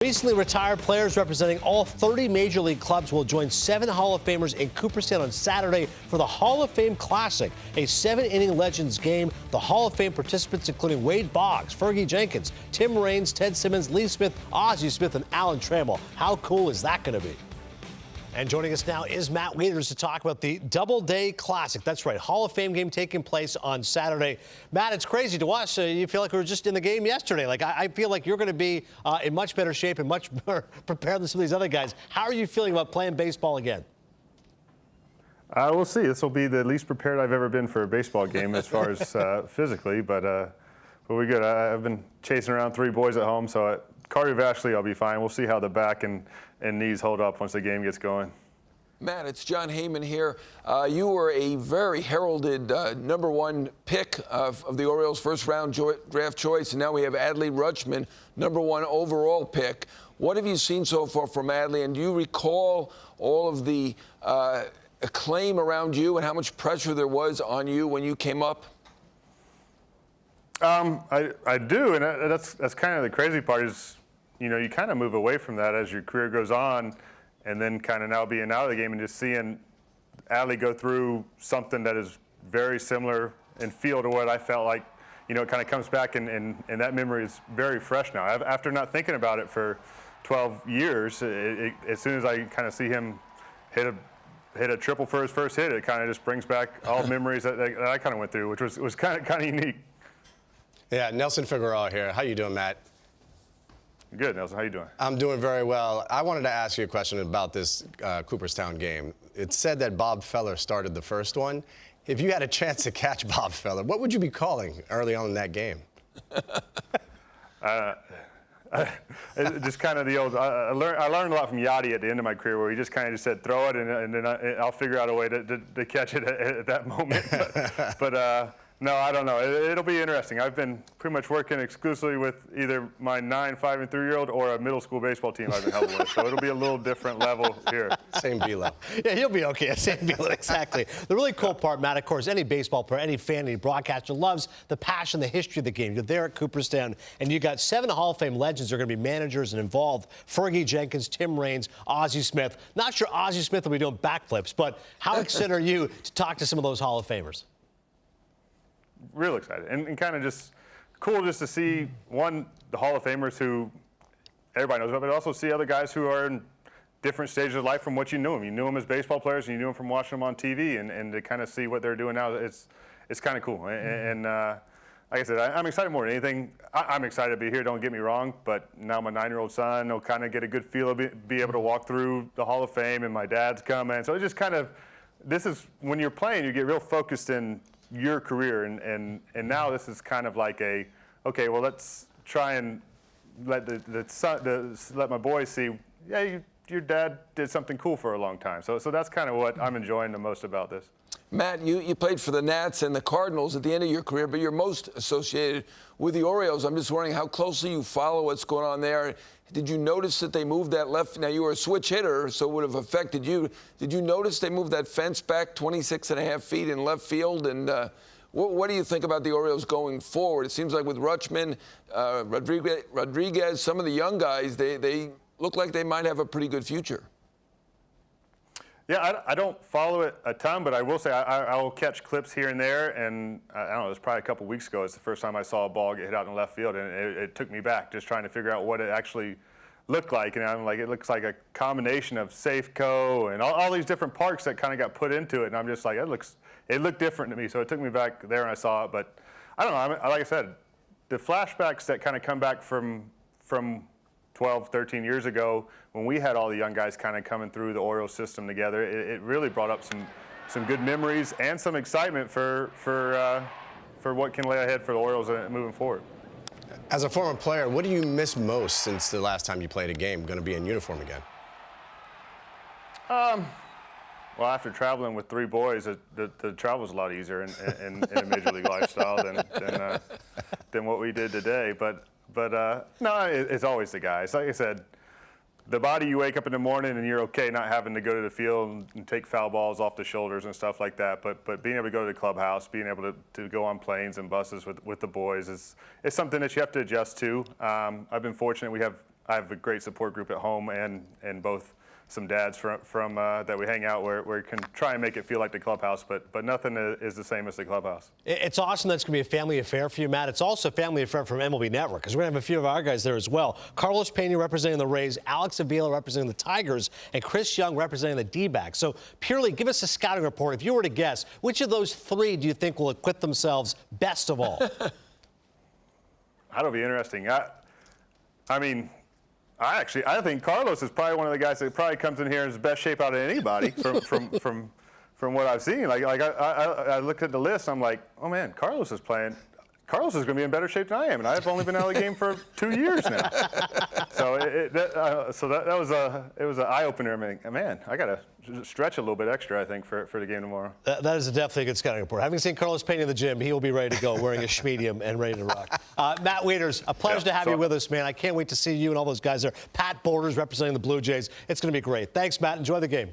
Recently retired players representing all 30 Major League clubs will join 7 Hall of Famers in Cooperstown on Saturday for the Hall of Fame Classic, a 7-inning Legends game. The Hall of Fame participants including Wade Boggs, Fergie Jenkins, Tim Raines, Ted Simmons, Lee Smith, Ozzie Smith, and Alan Trammell. How cool is that going to be? And joining us now is Matt Wieters to talk about the Doubleday Classic. That's right, Hall of Fame game taking place on Saturday. Matt, it's crazy to watch. You feel like we were just in the game yesterday. Like I feel like you're going to be in much better shape and much more prepared than some of these other guys. How are you feeling about playing baseball again? We'll see. This will be the least prepared I've ever been for a baseball game as far as physically, but we're good. I've been chasing around 3 boys at home, so cardiovascularly I'll be fine. We'll see how the back and knees hold up once the game gets going. Matt, it's John Heyman here. You were a very heralded #1 pick of the Orioles' first-round draft choice, and now we have Adley Rutschman, #1 overall pick. What have you seen so far from Adley, and do you recall all of the acclaim around you and how much pressure there was on you when you came up? I do, and that's kind of the crazy part is, you know, you kind of move away from that as your career goes on, and then kind of now being out of the game and just seeing Adley go through something that is very similar in feel to what I felt like, you know, it kind of comes back, and that memory is very fresh now. After not thinking about it for 12 years, as soon as I kind of see him hit a triple for his first hit, it kind of just brings back all memories that I kind of went through, which was kind of unique. Yeah, Nelson Figueroa here. How you doing, Matt? Good, Nelson. How you doing? I'm doing very well. I wanted to ask you a question about this Cooperstown game. It said that Bob Feller started the first one. If you had a chance to catch Bob Feller, what would you be calling early on in that game? Just kind of the old. I learned a lot from Yachty at the end of my career, where he just kind of just said, "Throw it," and then I'll figure out a way to catch it at that moment. But no, I don't know. It'll be interesting. I've been pretty much working exclusively with either my 9, 5, and 3-year-old or a middle school baseball team I've been helping with. So it'll be a little different level here. Same velo. Yeah, he'll be okay. Same velo, exactly. The really cool part, Matt, of course, any baseball player, any fan, any broadcaster loves the passion, the history of the game. You're there at Cooperstown, and you got 7 Hall of Fame legends that are going to be managers and involved. Fergie Jenkins, Tim Raines, Ozzie Smith. Not sure Ozzie Smith will be doing backflips, but how excited are you to talk to some of those Hall of Famers? Real excited, and kind of just cool just to see, one, the Hall of Famers who everybody knows about, but also see other guys who are in different stages of life from what you knew them. You knew them as baseball players, and you knew them from watching them on TV, and to kind of see what they're doing now, it's kind of cool. And like I said, I'm excited more than anything. I'm excited to be here, don't get me wrong, but now my 9-year-old son will kind of get a good feel of be able to walk through the Hall of Fame, and my dad's coming. So it just kind of, this is, when you're playing, you get real focused in your career, and now this is kind of like a, okay, well, let's try and let let my boys see, yeah, your dad did something cool for a long time. So that's kind of what I'm enjoying the most about this. Matt, you played for the Nats and the Cardinals at the end of your career, but you're most associated with the Orioles. I'm just wondering how closely you follow what's going on there. Did you notice that they moved that left? Now, you were a switch hitter, so it would have affected you. Did you notice they moved that fence back 26.5 feet in left field? And what do you think about the Orioles going forward? It seems like with Rutschman, Rodriguez, some of the young guys, they look like they might have a pretty good future. Yeah, I don't follow it a ton, but I will say I will catch clips here and there, and I don't know, it was probably a couple weeks ago. It's the first time I saw a ball get hit out in left field, and it took me back, just trying to figure out what it actually looked like. And I'm like, it looks like a combination of Safeco and all these different parks that kind of got put into it, and I'm just like, it looked different to me, so it took me back there and I saw it. But I don't know, like I said, the flashbacks that kind of come back from 12, 13 years ago, when we had all the young guys kind of coming through the Orioles system together, it really brought up some good memories and some excitement for what can lay ahead for the Orioles moving forward. As a former player, what do you miss most since the last time you played a game, going to be in uniform again? Well, after traveling with 3 boys, the travel's a lot easier in a major league lifestyle than what we did today. But no, it's always the guys. Like I said, the body, you wake up in the morning and you're okay not having to go to the field and take foul balls off the shoulders and stuff like that. But being able to go to the clubhouse, being able to go on planes and buses with the boys is something that you have to adjust to. I've been fortunate. We have I have a great support group at home and both some dads from that we hang out where we can try and make it feel like the clubhouse, but nothing is the same as the clubhouse. It's awesome that's going to be a family affair for you, Matt. It's also a family affair from MLB Network because we're going to have a few of our guys there as well. Carlos Pena representing the Rays, Alex Avila representing the Tigers, and Chris Young representing the D-backs. So, purely, give us a scouting report. If you were to guess, which of those three do you think will acquit themselves best of all? That'll be interesting. I think Carlos is probably one of the guys that probably comes in here in his best shape out of anybody from what I've seen. I looked at the list, I'm like, oh man, Carlos is going to be in better shape than I am, and I've only been out of the game for 2 years now. So that was an eye opener. Man, I got to stretch a little bit extra, I think, for the game tomorrow. That is definitely a good scouting report. Having seen Carlos Pena in the gym, he will be ready to go, wearing a schmedium and ready to rock. Matt Wieters, a pleasure to have you with us, man. I can't wait to see you and all those guys there. Pat Borders representing the Blue Jays. It's going to be great. Thanks, Matt. Enjoy the game.